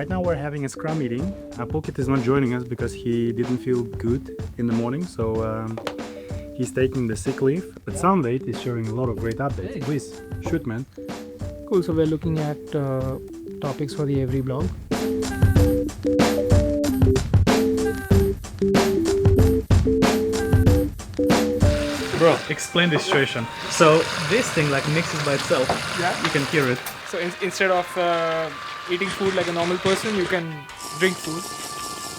Right now we're having a Scrum meeting. Pulkit is not joining us because he didn't feel good in the morning, so he's taking the sick leave. But Soundate is sharing a lot of great updates. Hey. Please, shoot, man. Cool, so we're looking at topics for the Avery blog. Bro, explain this situation. So this thing like mixes by itself. Yeah. You can hear it. So instead of eating food like a normal person, you can drink food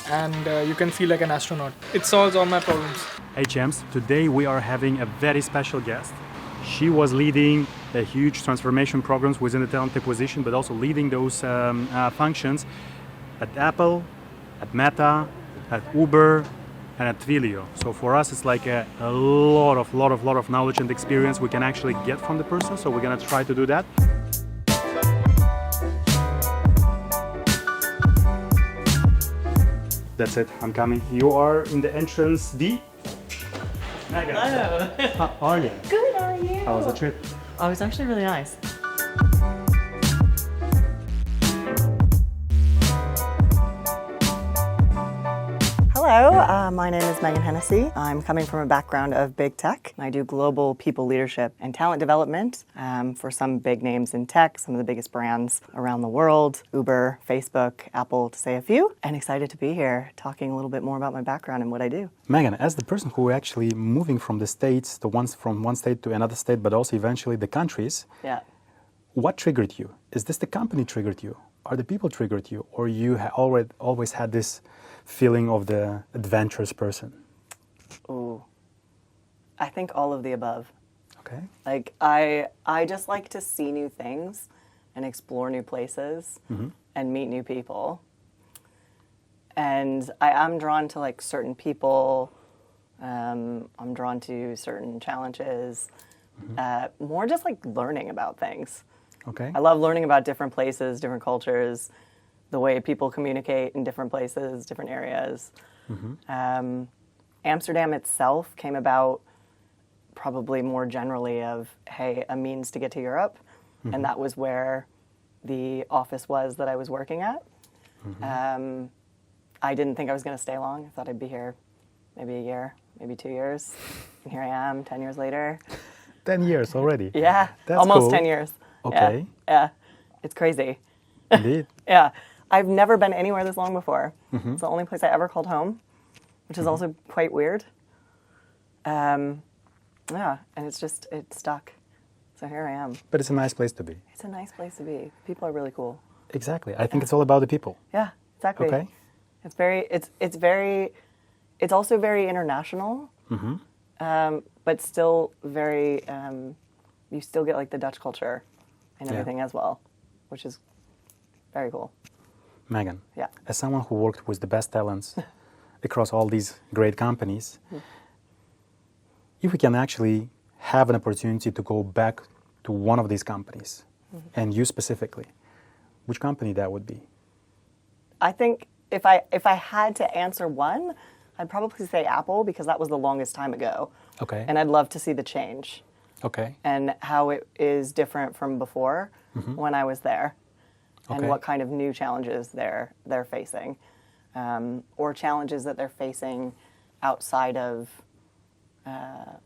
and you can feel like an astronaut. It solves all my problems. Hey champs, today we are having a very special guest. She was leading the huge transformation programs within the talent acquisition, but also leading those functions at Apple, at Meta, at Uber, and at Twilio. So for us, it's like a lot of knowledge and experience we can actually get from the person. So we're gonna try to do that. That's it, I'm coming. You are in the entrance D. Meghan. Hello. How are you? Good, how are you? How was the trip? Oh, it was actually really nice. Hello, my name is Meghan Hennessy. I'm coming from a background of big tech. I do global people leadership and talent development for some big names in tech, some of the biggest brands around the world, Uber, Facebook, Apple, to say a few. And excited to be here talking a little bit more about my background and what I do. Meghan, as the person who actually moving from the states, from one state to another state, but also eventually the countries, Yeah. what triggered you? Is this the company triggered you? Are the people triggered you? Or you always had this feeling of the adventurous person? Ooh. I think all of the above. Okay. Like I just like to see new things and explore new places and meet new people. And I am drawn to like certain people. I'm drawn to certain challenges. More just like learning about things. Okay. I love learning about different places, different cultures, the way people communicate in different places, different areas. Amsterdam itself came about probably more generally of, hey, a means to get to Europe. And that was where the office was that I was working at. I didn't think I was going to stay long. I thought I'd be here maybe a year, maybe 2 years. And here I am, 10 years later. 10 years already. Yeah, That's almost cool. 10 years. Okay. Yeah, it's crazy. Indeed. Yeah, I've never been anywhere this long before. It's the only place I ever called home, which is also quite weird. Yeah, and it's stuck. So here I am. But it's a nice place to be. It's a nice place to be. People are really cool. Exactly. I think it's all about the people. Yeah, exactly. Okay. It's also very international, but still very. You still get like the Dutch culture and everything as well, which is very cool. Meghan, Yeah. as someone who worked with the best talents across all these great companies, if we can actually have an opportunity to go back to one of these companies, and you specifically, which company that would be? I think if I had to answer one, I'd probably say Apple because that was the longest time ago. Okay. And I'd love to see the change Okay. and how it is different from before when I was there. And Okay. what kind of new challenges they're facing, or challenges that they're facing outside of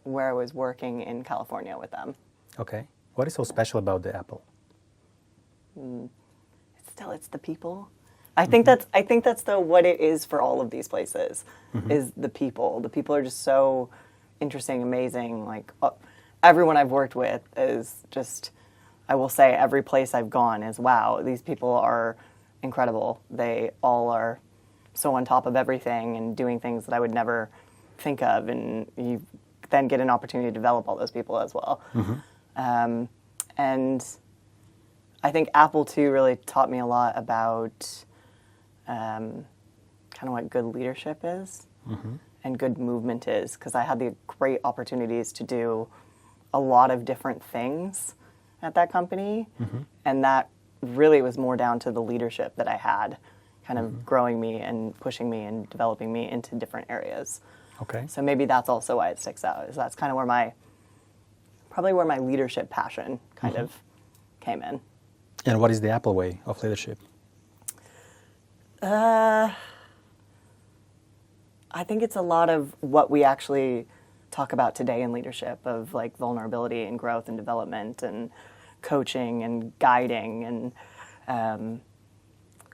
where I was working in California with them. Okay. What is so special about the Apple? It's the people. I think that's what it is for all of these places is the people. The people are just so interesting, amazing. Like everyone I've worked with is just. I will say every place I've gone is, wow, these people are incredible. They all are so on top of everything and doing things that I would never think of. And you then get an opportunity to develop all those people as well. And I think Apple, too, really taught me a lot about kind of what good leadership is and good movement is. Because I had the great opportunities to do a lot of different things at that company, and that really was more down to the leadership that I had, kind of growing me and pushing me and developing me into different areas. Okay. So maybe that's also why it sticks out, is that's kind of where my leadership passion kind of came in. And what is the Apple way of leadership? I think it's a lot of what we actually talk about today in leadership, of like vulnerability and growth and development and coaching and guiding and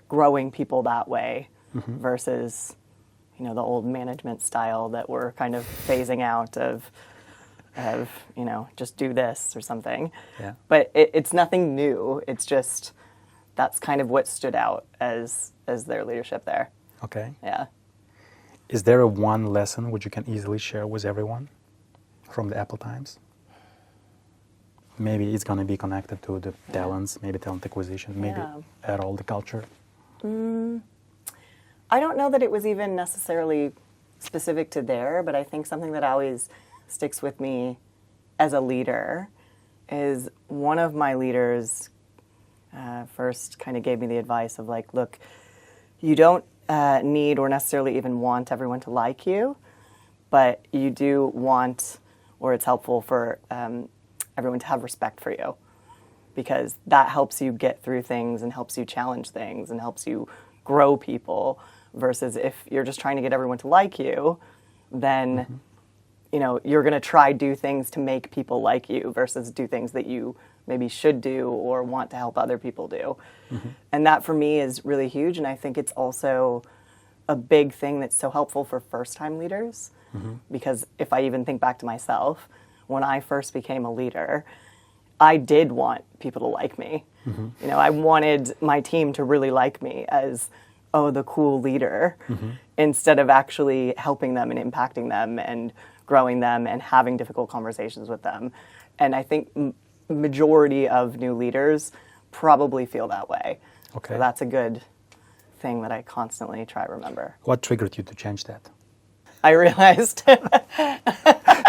growing people that way versus, you know, the old management style that we're kind of phasing out of, you know, just do this or something. Yeah. But it's nothing new. It's just that's kind of what stood out as their leadership there. Okay. Yeah. Is there a one lesson which you can easily share with everyone from the Apple times? Maybe it's going to be connected to the talents, maybe talent acquisition, maybe at all the culture. I don't know that it was even necessarily specific to there, but I think something that always sticks with me as a leader is one of my leaders first kind of gave me the advice of like, look, you don't need or necessarily even want everyone to like you, but you do want, or it's helpful for everyone to have respect for you, because that helps you get through things and helps you challenge things and helps you grow people, versus if you're just trying to get everyone to like you, then you know, you're going to try do things to make people like you versus do things that you maybe should do or want to help other people do. And that for me is really huge, and I think it's also a big thing that's so helpful for first-time leaders, because if I even think back to myself, when I first became a leader, I did want people to like me. You know, I wanted my team to really like me as, oh, the cool leader, instead of actually helping them and impacting them and growing them and having difficult conversations with them. And I think majority of new leaders probably feel that way. Okay. So that's a good thing that I constantly try to remember. What triggered you to change that? I realized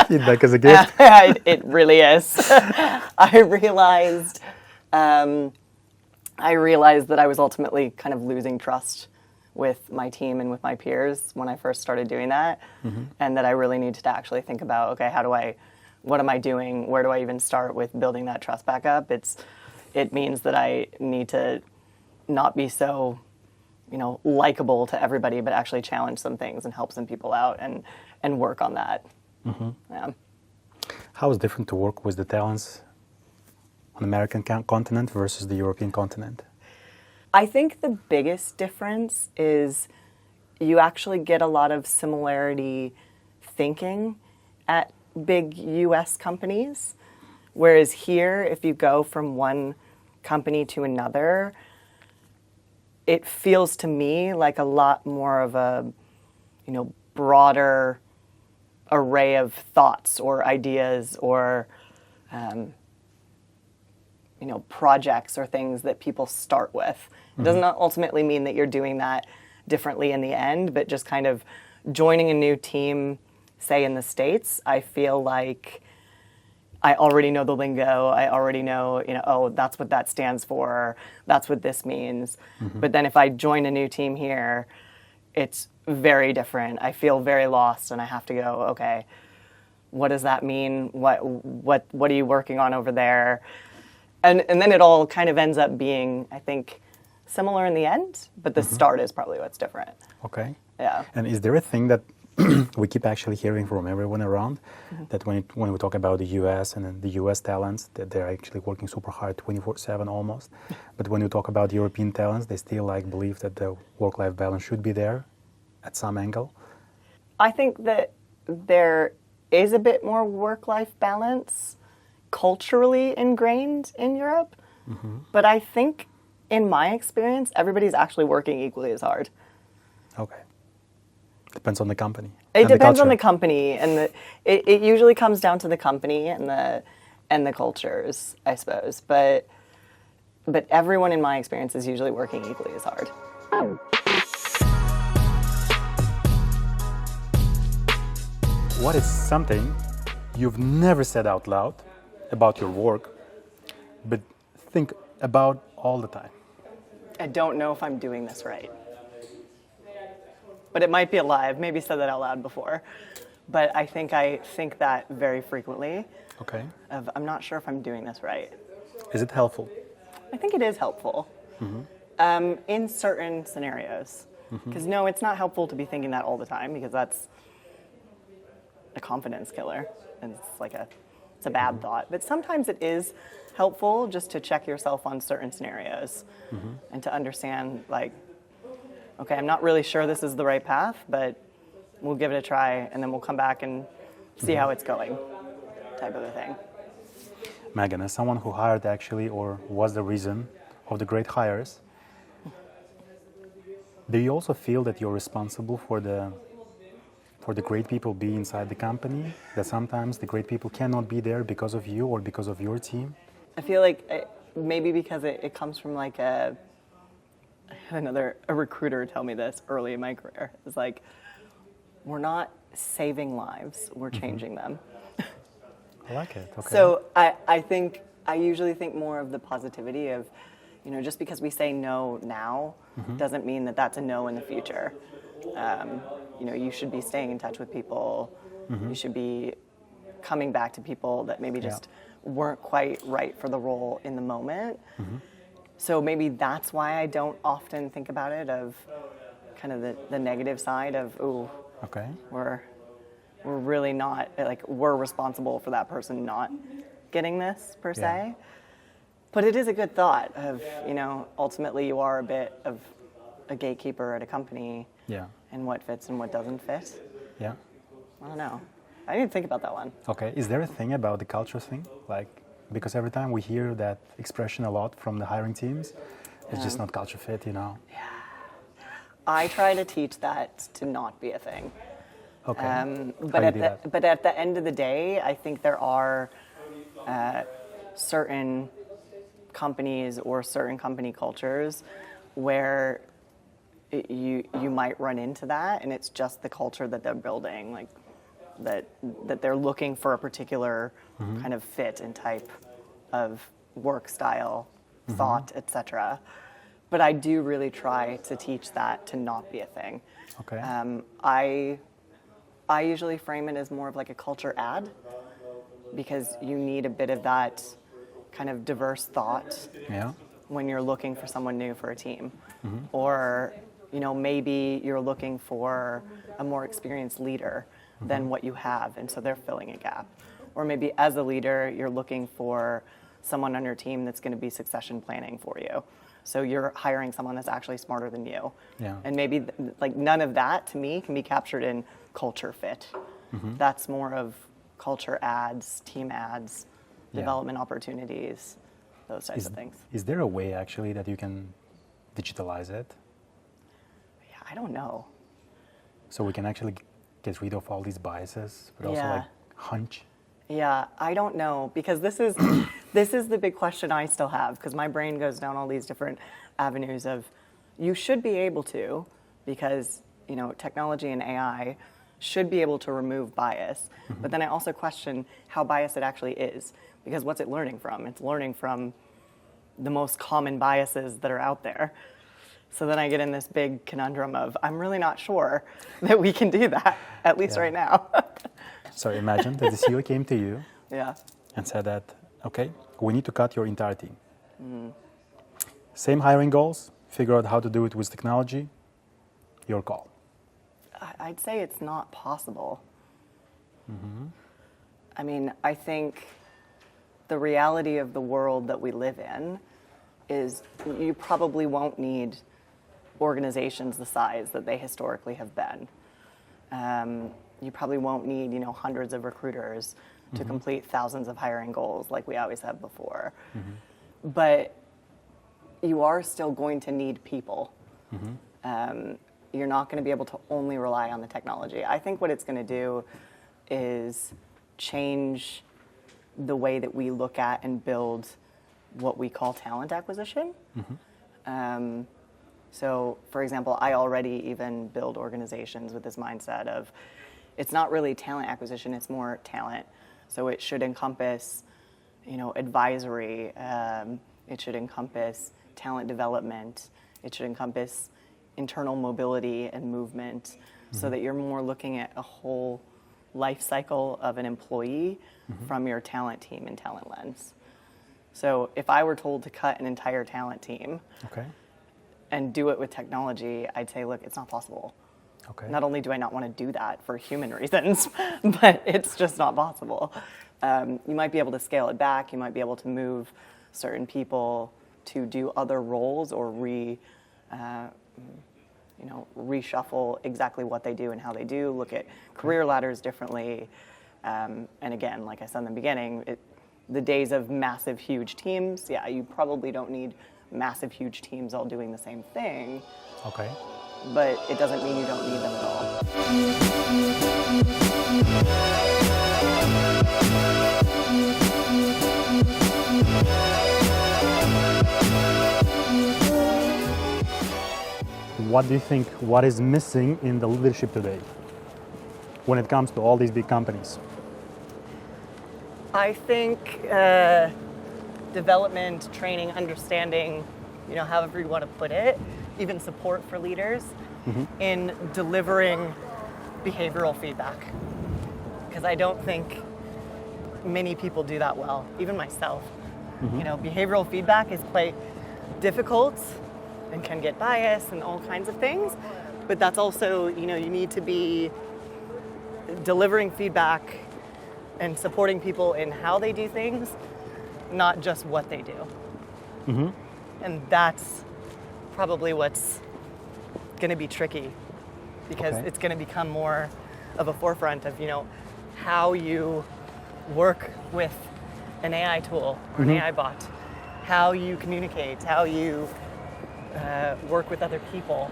Feedback is a gift. it really is. I realized that I was ultimately kind of losing trust with my team and with my peers when I first started doing that, and that I really needed to actually think about, okay, what am I doing? Where do I even start with building that trust back up? It means that I need to not be so, you know, likable to everybody, but actually challenge some things and help some people out and work on that. Yeah. How is it different to work with the talents on the American continent versus the European continent? I think the biggest difference is you actually get a lot of similarity thinking at big US companies, whereas here, if you go from one company to another, it feels to me like a lot more of a, you know, broader array of thoughts or ideas or you know, projects or things that people start with. It does not ultimately mean that you're doing that differently in the end, but just kind of joining a new team, say in the States, I feel like I already know the lingo. I already know, you know, oh, that's what that stands for. That's what this means. But then if I join a new team here, it's very different. I feel very lost, and I have to go, okay, what does that mean? What are you working on over there? And then it all kind of ends up being, I think, similar in the end, but the start is probably what's different. Okay. Yeah. And is there a thing that we keep actually hearing from everyone around, that when we talk about the US and then the US talents, that they're actually working super hard 24/7 almost, but when you talk about European talents, they still like believe that the work-life balance should be there at some angle? I think that there is a bit more work-life balance culturally ingrained in Europe, but I think in my experience, everybody's actually working equally as hard. Okay. Depends on the company. It depends on the company, and it usually comes down to the company and the cultures, I suppose. But everyone in my experience is usually working equally as hard. What is something you've never said out loud about your work, but think about all the time? I don't know if I'm doing this right. But it might be a lie. I've maybe said that out loud before. But I think that very frequently. Okay. I'm not sure if I'm doing this right. Is it helpful? I think it is helpful in certain scenarios. Because no, it's not helpful to be thinking that all the time, because that's a confidence killer, and it's a bad thought. But sometimes it is helpful just to check yourself on certain scenarios and to understand, like, okay, I'm not really sure this is the right path, but we'll give it a try, and then we'll come back and see how it's going, type of a thing. Meghan, as someone who hired actually, or was the reason of the great hires, do you also feel that you're responsible for the great people being inside the company? That sometimes the great people cannot be there because of you or because of your team? I feel like maybe because it comes from like I had a recruiter tell me this early in my career. It's like, we're not saving lives, we're changing them. I like it. Okay. So I usually think more of the positivity of, just because we say no now doesn't mean that that's a no in the future. You should be staying in touch with people. You should be coming back to people that maybe just weren't quite right for the role in the moment. So maybe that's why I don't often think about it, of kind of the negative side of, ooh, Okay. we're really not, like, we're responsible for that person not getting this per se. But it is a good thought of, ultimately you are a bit of a gatekeeper at a company. Yeah. And what fits and what doesn't fit. Yeah. I don't know. I didn't think about that one. Okay. Is there a thing about the culture thing? Like, because every time we hear that expression a lot from the hiring teams, it's just not culture fit, I try to teach that to not be a thing. Okay. But How do you do that? but at the end of the day, I think there are certain companies or certain company cultures where you might run into that, and it's just the culture that they're building, like that they're looking for a particular kind of fit and type of work style, thought, etc. But I do really try to teach that to not be a thing. Okay. I usually frame it as more of like a culture ad, because you need a bit of that kind of diverse thought Yeah. when you're looking for someone new for a team. Or, maybe you're looking for a more experienced leader than what you have, and so they're filling a gap. Or maybe as a leader, you're looking for someone on your team that's going to be succession planning for you. So you're hiring someone that's actually smarter than you. Yeah. And maybe like none of that to me can be captured in culture fit. That's more of culture ads, team ads, development opportunities, those types of things. Is there a way actually that you can digitalize it? Yeah, I don't know. So we can actually get rid of all these biases, but also Yeah. like hunch? Yeah, I don't know, because this is the big question I still have, because my brain goes down all these different avenues of, you should be able to, because technology and AI should be able to remove bias. But then I also question how biased it actually is, because what's it learning from? It's learning from the most common biases that are out there. So then I get in this big conundrum of, I'm really not sure that we can do that, at least right now. So imagine that the CEO came to you Yeah. and said that, okay, we need to cut your entire team. Same hiring goals, figure out how to do it with technology, your call. I'd say it's not possible. I mean, I think the reality of the world that we live in is you probably won't need organizations the size that they historically have been. You probably won't need, hundreds of recruiters to complete thousands of hiring goals like we always have before. But you are still going to need people. You're not going to be able to only rely on the technology. I think what it's going to do is change the way that we look at and build what we call talent acquisition. So, for example, I already even build organizations with this mindset of, it's not really talent acquisition, it's more talent. So it should encompass, advisory, it should encompass talent development, it should encompass internal mobility and movement, so that you're more looking at a whole life cycle of an employee from your talent team and talent lens. So if I were told to cut an entire talent team, Okay. and do it with technology, I'd say, look, it's not possible. Okay. Not only do I not want to do that for human reasons, but it's just not possible. You might be able to scale it back. You might be able to move certain people to do other roles or reshuffle exactly what they do and how they do, look at career ladders differently. And again, like I said in the beginning, the days of massive, huge teams, yeah, you probably don't need massive, huge teams all doing the same thing. Okay. But it doesn't mean you don't need them at all. What do you think, what is missing in the leadership today when it comes to all these big companies? I think development, training, understanding, however you want to put it, even support for leaders in delivering behavioral feedback. Because I don't think many people do that well, even myself. Behavioral feedback is quite difficult and can get biased and all kinds of things. But that's also, you need to be delivering feedback and supporting people in how they do things, not just what they do. And that's probably what's going to be tricky, because it's going to become more of a forefront of, how you work with an AI tool or an AI bot, how you communicate, how you work with other people,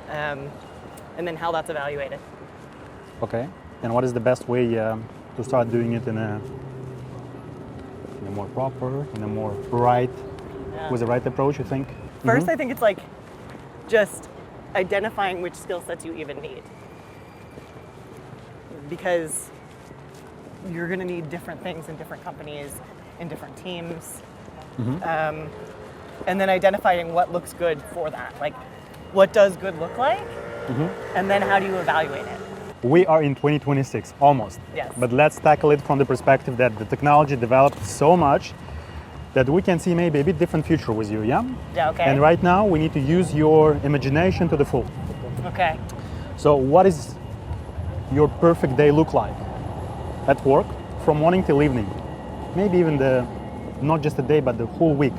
and then how that's evaluated. Okay. And what is the best way to start doing it in a more proper, in a more right, with the right approach, you think? First, I think it's like just identifying which skill sets you even need. Because you're going to need different things in different companies, in different teams. And then identifying what looks good for that. Like, what does good look like? And then how do you evaluate it? We are in 2026, almost. Yes. But let's tackle it from the perspective that the technology developed so much that we can see maybe a bit different future with you, yeah? Yeah, okay. And right now, we need to use your imagination to the full. Okay. So what is your perfect day look like at work from morning till evening? Maybe even not just a day, but the whole week.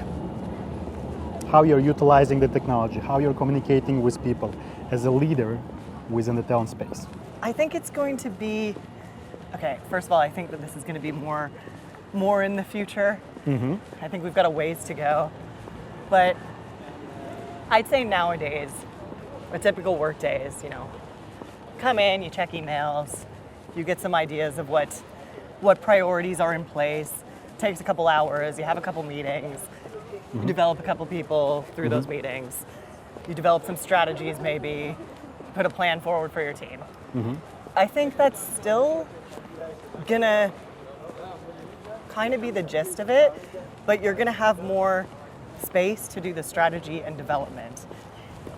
How you're utilizing the technology, how you're communicating with people as a leader within the talent space. I think it's going to be, okay, first of all, I think that this is going to be more in the future. I think we've got a ways to go. But I'd say nowadays, a typical work day is, come in, you check emails, you get some ideas of what priorities are in place. It takes a couple hours, you have a couple meetings, you develop a couple people through those meetings. You develop some strategies maybe, put a plan forward for your team. I think that's still gonna kind of be the gist of it, but you're gonna have more space to do the strategy and development.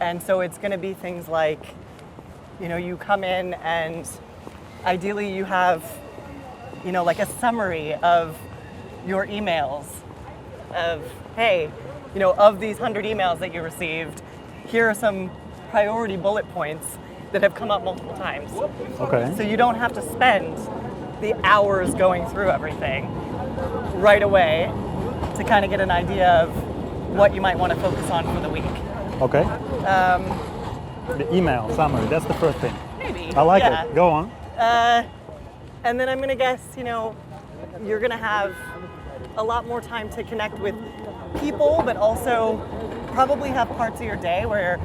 And so it's gonna be things like, you come in and ideally you have, like a summary of your emails of, hey, of these 100 emails that you received, here are some priority bullet points that have come up multiple times. Okay. So you don't have to spend the hours going through everything right away to kind of get an idea of what you might want to focus on for the week. Okay. The email summary, that's the first thing. Maybe. I like yeah. it. Go on. And then I'm going to guess, you're going to have a lot more time to connect with people, but also probably have parts of your day where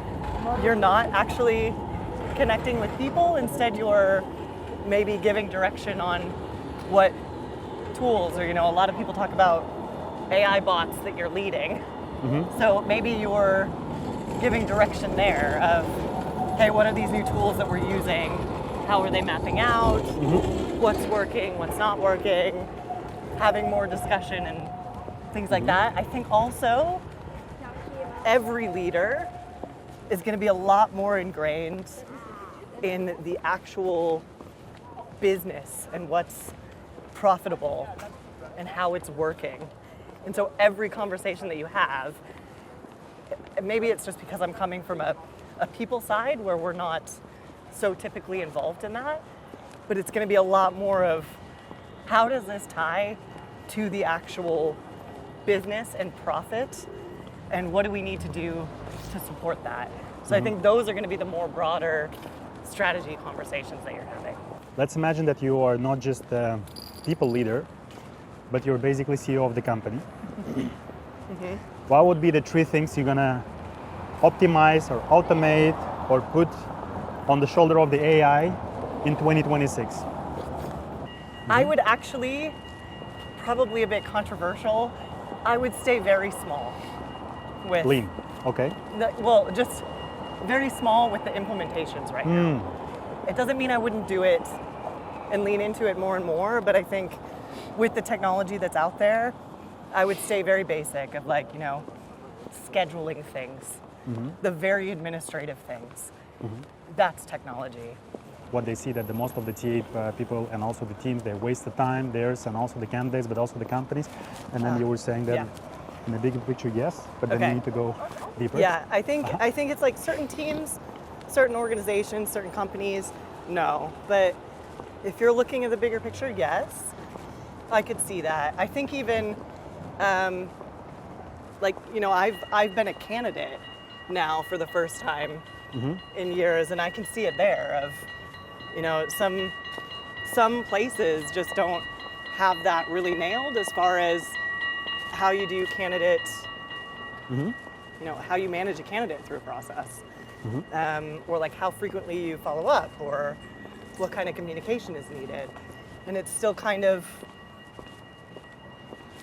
you're not actually connecting with people. Instead, you're maybe giving direction on what tools, or a lot of people talk about AI bots that you're leading. So maybe you're giving direction there of, hey, what are these new tools that we're using? How are they mapping out? What's working, what's not working? Having more discussion and things like that. I think also every leader is going to be a lot more ingrained in the actual business and what's profitable and how it's working. And so every conversation that you have, maybe it's just because I'm coming from a people side where we're not so typically involved in that, but it's going to be a lot more of how does this tie to the actual business and profit, and what do we need to do to support that? So I think those are going to be the more broader strategy conversations that you're having. Let's imagine that you are not just a people leader, but you're basically CEO of the company. What would be the 3 things you're gonna optimize or automate or put on the shoulder of the AI in 2026? I would actually, probably a bit controversial, I would stay very small with Lean, okay. well, just very small with the implementations right now. It doesn't mean I wouldn't do it and lean into it more and more, but I think with the technology that's out there, I would stay very basic of like, you know, scheduling things, the very administrative things. That's technology. What they see that the most of the TA people and also the teams, they waste the time, theirs and also the candidates, but also the companies. And then you were saying that in the bigger picture, yes, but then you need to go deeper. Yeah, I think it's like certain teams, certain organizations, certain companies, no. But if you're looking at the bigger picture, yes, I could see that. I think even, like, you know, I've been a candidate now for the first time in years, and I can see it there of, you know, some places just don't have that really nailed as far as how you do candidate, you know, how you manage a candidate through a process, or like how frequently you follow up, or what kind of communication is needed. And it's still kind of,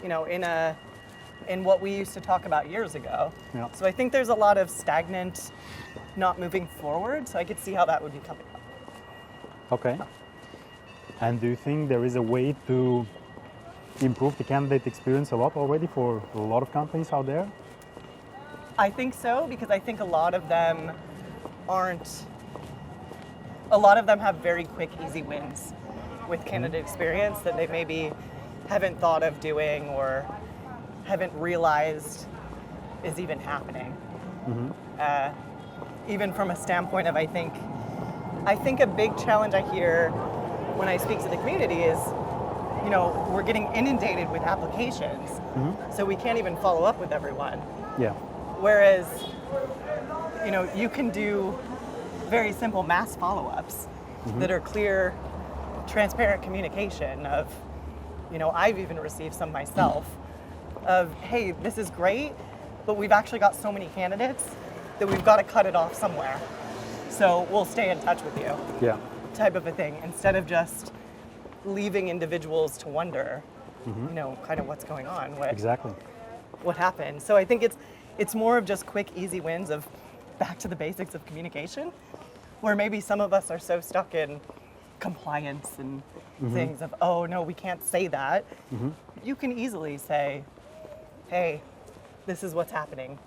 you know, in what we used to talk about years ago. Yeah. So I think there's a lot of stagnant, not moving forward. So I could see how that would be coming up. Okay. And do you think there is a way to improve the candidate experience a lot already for a lot of companies out there? I think so, because I think a lot of them have very quick, easy wins with candidate experience that they maybe haven't thought of doing or haven't realized is even happening. Even from a standpoint of, I think a big challenge I hear when I speak to the community is, you know, we're getting inundated with applications, so we can't even follow up with everyone. Yeah. Whereas, you know, you can do very simple mass follow-ups that are clear, transparent communication of, you know, I've even received some myself of, hey, this is great, but we've actually got so many candidates that we've got to cut it off somewhere. So we'll stay in touch with you. Yeah. Type of a thing, instead of just leaving individuals to wonder, you know, kind of what's going on, what happened. So I think it's more of just quick, easy wins of back to the basics of communication, where maybe some of us are so stuck in compliance and things of, oh no, we can't say that. You can easily say, hey, this is what's happening,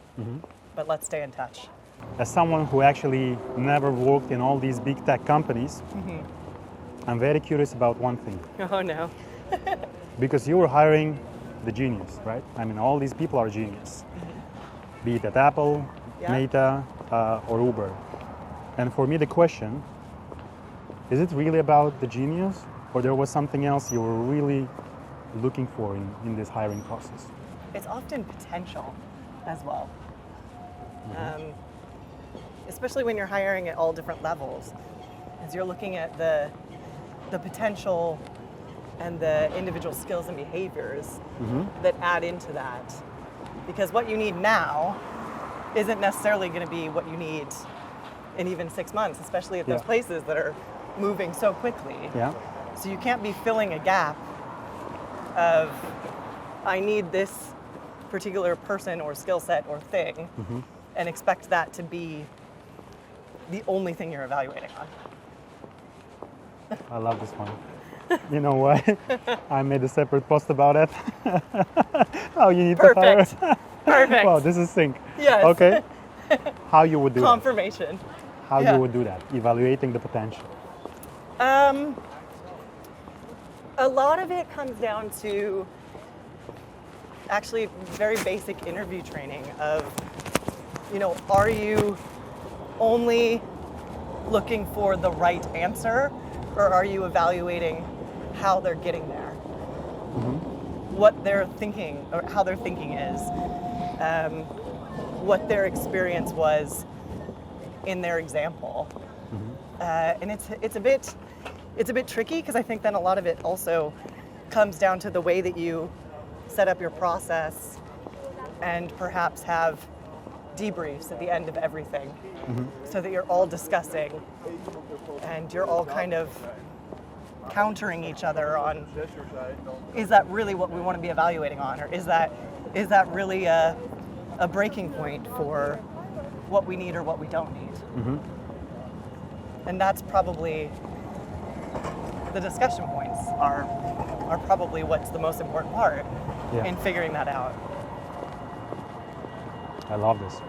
but let's stay in touch. As someone who actually never worked in all these big tech companies, I'm very curious about one thing. Oh no. Because you were hiring the genius, right? I mean, all these people are genius, be it at Apple, Meta, or Uber. And for me, the question, is it really about the genius, or there was something else you were really looking for in this hiring process? It's often potential as well. Especially when you're hiring at all different levels, as you're looking at the potential and the individual skills and behaviors that add into that. Because what you need now isn't necessarily going to be what you need in even 6 months, especially at those places that are moving so quickly. Yeah. So you can't be filling a gap of, I need this particular person or skill set or thing, and expect that to be the only thing you're evaluating on. I love this one. You know what? I made a separate post about it. How you need to hire. Perfect. Wow, this is sync. Yes. Okay. How you would do Confirmation. that? How you would do that? Evaluating the potential. A lot of it comes down to actually very basic interview training of are you only looking for the right answer, or are you evaluating how they're getting there? What they're thinking, or how their thinking is, what their experience was in their example. And it's a bit tricky, because I think then a lot of it also comes down to the way that you set up your process and perhaps have debriefs at the end of everything, so that you're all discussing and you're all kind of countering each other on, is that really what we want to be evaluating on, or is that really a breaking point for what we need or what we don't need? And that's probably the discussion points are probably what's the most important part in figuring that out. I love this.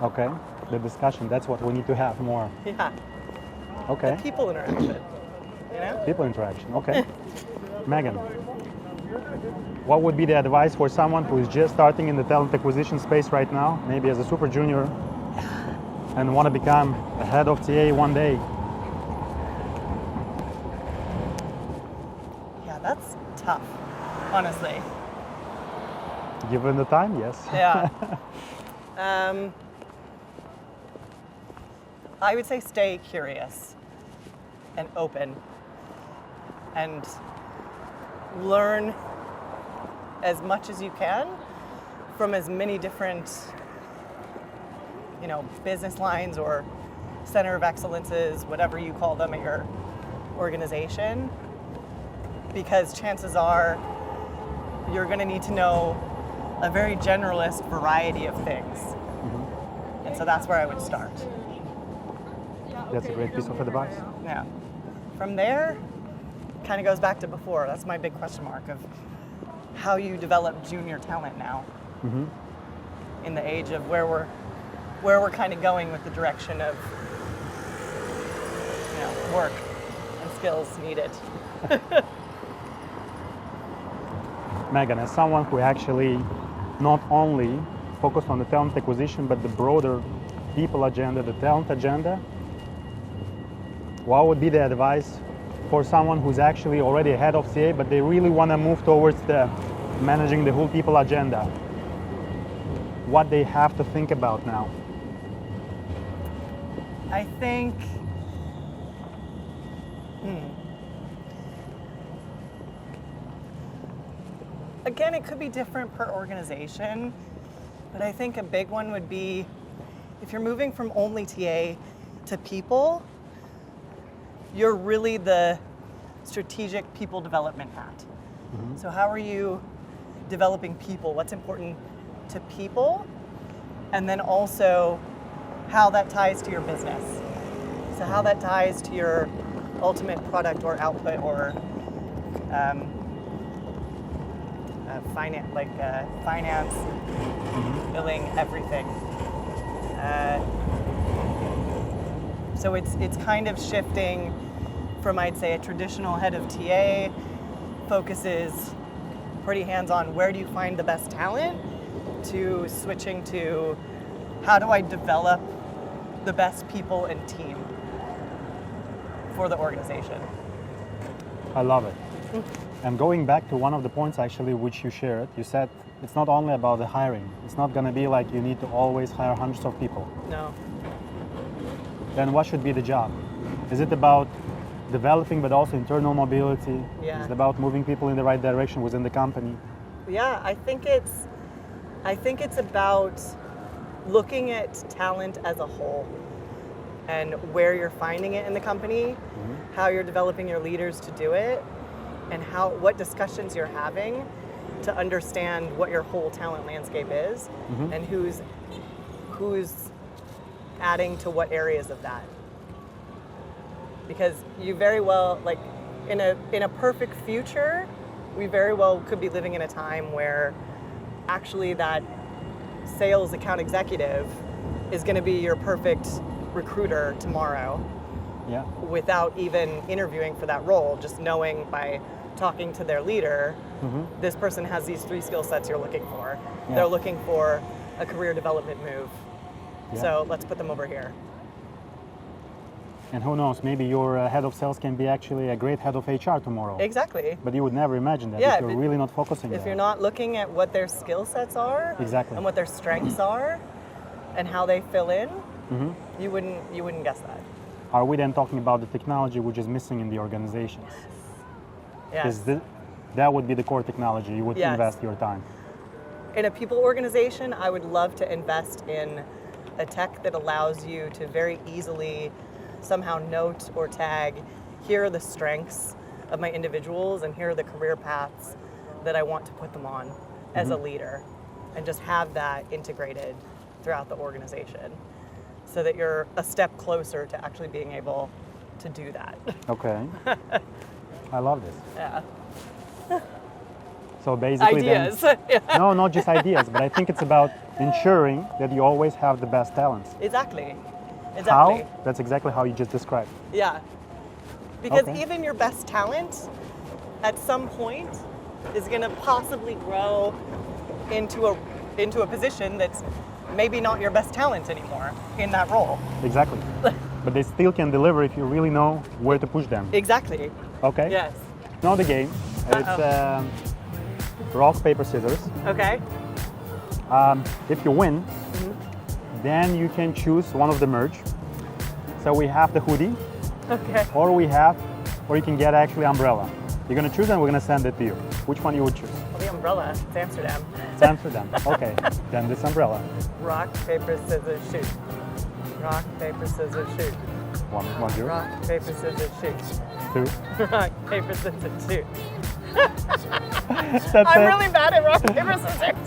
Okay, the discussion, that's what we need to have more. Yeah. Okay. The people interaction. People interaction, okay. Meghan, what would be the advice for someone who is just starting in the talent acquisition space right now, maybe as a super junior, and want to become a head of TA one day? Yeah, that's tough, honestly. Given the time, yes. Yeah. I would say stay curious and open and learn as much as you can from as many different, business lines or center of excellences, whatever you call them at your organization, because chances are you're going to need to know a very generalist variety of things. And so that's where I would start. That's a great piece of advice. Yeah. From there, kind of goes back to before. That's my big question mark of how you develop junior talent now, in the age of where we're kind of going with the direction of work and skills needed. Meghan, as someone who actually not only focused on the talent acquisition, but the broader people agenda, the talent agenda, what would be the advice for someone who's actually already head of CA, but they really want to move towards the managing the whole people agenda? What they have to think about now? I think again, it could be different per organization, but I think a big one would be if you're moving from only TA to people, you're really the strategic people development hat. So how are you developing people? What's important to people? And then also how that ties to your business. So how that ties to your ultimate product or output or finance, billing, everything. So it's kind of shifting from, I'd say, a traditional head of TA focuses pretty hands-on, where do you find the best talent, to switching to how do I develop the best people and team for the organization. I love it. And going back to one of the points actually which you shared, you said it's not only about the hiring. It's not going to be like you need to always hire hundreds of people. No. Then what should be the job? Is it about developing but also internal mobility? Yeah. Is it about moving people in the right direction within the company? Yeah, I think it's about looking at talent as a whole and where you're finding it in the company, how you're developing your leaders to do it, and what discussions you're having to understand what your whole talent landscape is and who's adding to what areas of that. Because you very well, like in a perfect future, we very well could be living in a time where actually that sales account executive is going to be your perfect recruiter tomorrow. Yeah. Without even interviewing for that role, just knowing by talking to their leader, this person has these 3 skill sets you're looking for. Yeah. They're looking for a career development move. Yeah. So let's put them over here. And who knows, maybe your head of sales can be actually a great head of HR tomorrow. Exactly. But you would never imagine that Yeah, if you're but really not focusing If there. you're not looking at what their skill sets are Exactly. and what their strengths are and how they fill in, Mhm. you wouldn't guess that. Are we then talking about the technology which is missing in the organizations? Yes. Because that would be the core technology you would Yes. invest your time. In a people organization, I would love to invest in a tech that allows you to very easily somehow note or tag, here are the strengths of my individuals and here are the career paths that I want to put them on as a leader, and just have that integrated throughout the organization so that you're a step closer to actually being able to do that. Okay. I love this. Yeah. So basically Ideas. then, Yeah. no, not just ideas, but I think it's about ensuring that you always have the best talents. Exactly. How? That's exactly how you just described. Yeah. Because Okay. even your best talent at some point is going to possibly grow into a position that's maybe not your best talent anymore in that role. Exactly. But they still can deliver if you really know where to push them. Exactly. Okay? Yes. Know the game. It's rock, paper, scissors. Okay. If you win, then you can choose one of the merch. So we have the hoodie, Okay. or you can get actually umbrella. You're gonna choose and we're gonna send it to you. Which one you would choose? Well, the umbrella. It's Amsterdam. It's Amsterdam. Okay, then this umbrella. Rock, paper, scissors, shoot. Rock, paper, scissors, shoot. 1-0. Rock, paper, scissors, shoot. 2. Rock, paper, scissors, shoot. That's I'm it. really bad at rock, paper, scissors.